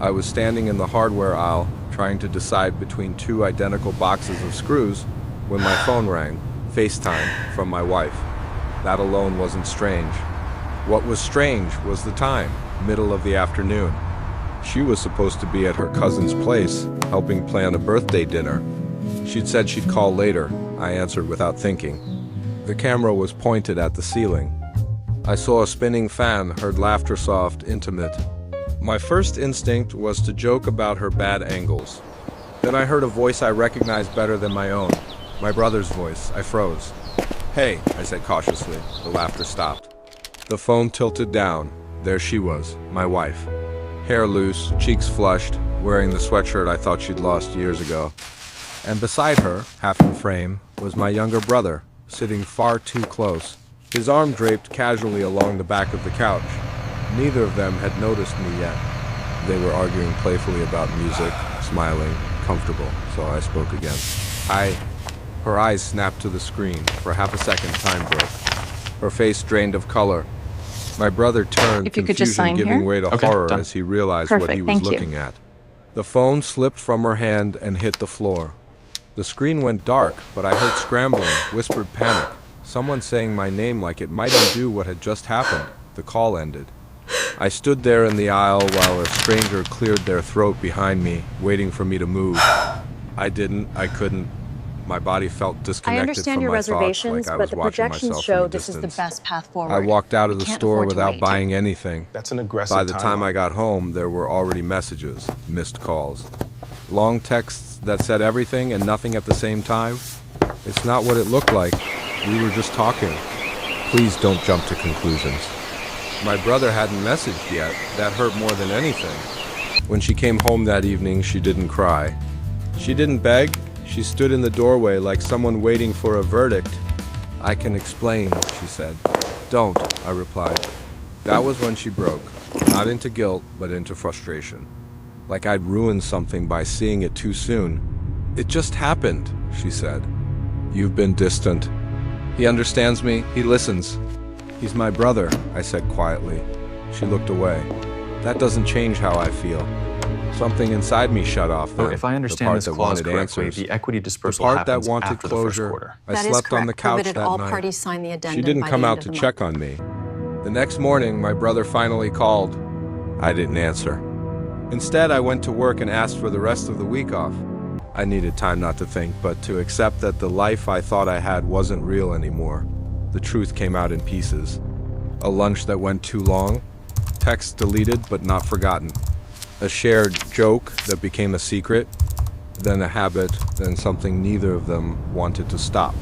I was standing in the hardware aisle, trying to decide between two identical boxes of screws, when my phone rang, FaceTime, from my wife. That alone wasn't strange. What was strange was the time, middle of the afternoon. She was supposed to be at her cousin's place, helping plan a birthday dinner. She'd said she'd call later. I answered without thinking. The camera was pointed at the ceiling. I saw a spinning fan, heard laughter soft, intimate. My first instinct was to joke about her bad angles. Then I heard a voice I recognized better than my own. My brother's voice. I froze. "Hey," I said cautiously. The laughter stopped. The phone tilted down. There she was, my wife. Hair loose, cheeks flushed, wearing the sweatshirt I thought she'd lost years ago. And beside her, half in frame, was my younger brother, sitting far too close, his arm draped casually along the back of the couch. Neither of them had noticed me yet. They were arguing playfully about music, smiling, comfortable, so I spoke again. Her eyes snapped to the screen. For half a second, time broke. Her face drained of color. My brother turned, if you could just confusion sign giving here. way to horror as he realized what he was Thank you. looking at. The phone slipped from her hand and hit the floor. The screen went dark, but I heard scrambling, whispered panic. Someone saying my name like it might undo what had just happened. The call ended. I stood there in the aisle while a stranger cleared their throat behind me, waiting for me to move. I couldn't. My body felt disconnected I understand from your my thoughts, reservations, like I but was the watching projections myself show from a this is the distance. best path forward. I walked out of We the can't store afford to without wait. buying anything. That's an aggressive By the time timeline. I got home, there were already messages, missed calls. Long texts that said everything and nothing at the same time. It's not what it looked like. We were just talking. Please don't jump to conclusions. My brother hadn't messaged yet. That hurt more than anything. When she came home that evening, she didn't cry. She didn't beg. She stood in the doorway like someone waiting for a verdict. "I can explain," she said. "Don't," I replied. That was when she broke. Not into guilt, but into frustration. Like I'd ruined something by seeing it too soon. "It just happened," she said. "You've been distant. He understands me. He listens. He's my brother," I said quietly. She looked away. "That doesn't change how I feel." Something inside me shut off then. If I The understand part this that clause wanted correctly, answers. the equity The dispersal part that happens wanted after the first closure. quarter. I That is slept on the correct, couch provided that all night. parties sign the addendum She didn't by come the out end to of the check month. on me. The next morning, my brother finally called. I didn't answer. Instead, I went to work and asked for the rest of the week off. I needed time not to think, but to accept that the life I thought I had wasn't real anymore. The truth came out in pieces. A lunch that went too long, texts deleted but not forgotten, a shared joke that became a secret, then a habit, then something neither of them wanted to stop.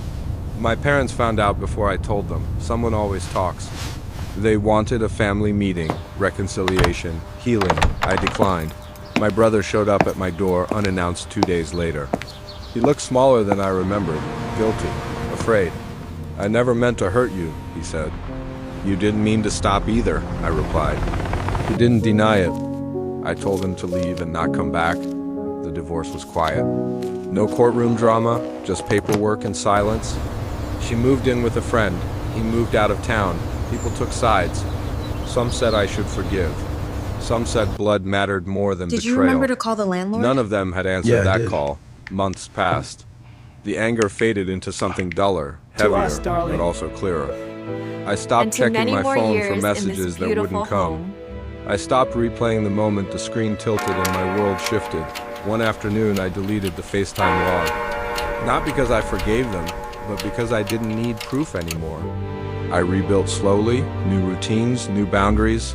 My parents found out before I told them. Someone always talks. They wanted a family meeting, reconciliation, healing. I declined. My brother showed up at my door unannounced 2 days later. He looked smaller than I remembered, guilty, afraid. "I never meant to hurt you," he said. "You didn't mean to stop either," I replied. He didn't deny it. I told him to leave and not come back. The divorce was quiet. No courtroom drama, just paperwork and silence. She moved in with a friend. He moved out of town. People took sides. Some said I should forgive. Some said blood mattered more than Did betrayal. you remember to call the landlord? None of them had answered Yeah, I that did. call. Months passed. The anger faded into something duller, heavier, us, darling. but also clearer. I stopped And to checking many my more phone years for in messages this that beautiful wouldn't come. home. I stopped replaying the moment the screen tilted and my world shifted. One afternoon, I deleted the FaceTime log. Not because I forgave them, but because I didn't need proof anymore. I rebuilt slowly, new routines, new boundaries,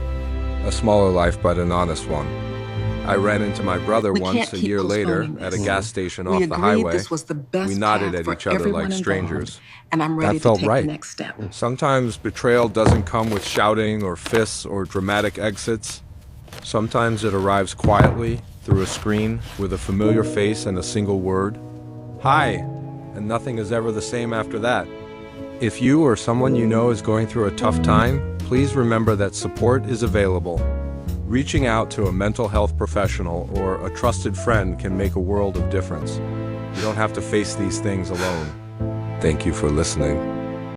a smaller life but an honest one. I ran into my brother We once can't a keep year later postponing at a this. gas station We off the agreed highway. this was the best We nodded path at for each other everyone like involved, strangers. and I'm ready That to felt take right. the next step. Sometimes betrayal doesn't come with shouting or fists or dramatic exits. Sometimes it arrives quietly, through a screen, with a familiar face and a single word. "Hi," and nothing is ever the same after that. If you or someone you know is going through a tough time, please remember that support is available. Reaching out to a mental health professional or a trusted friend can make a world of difference. You don't have to face these things alone. Thank you for listening.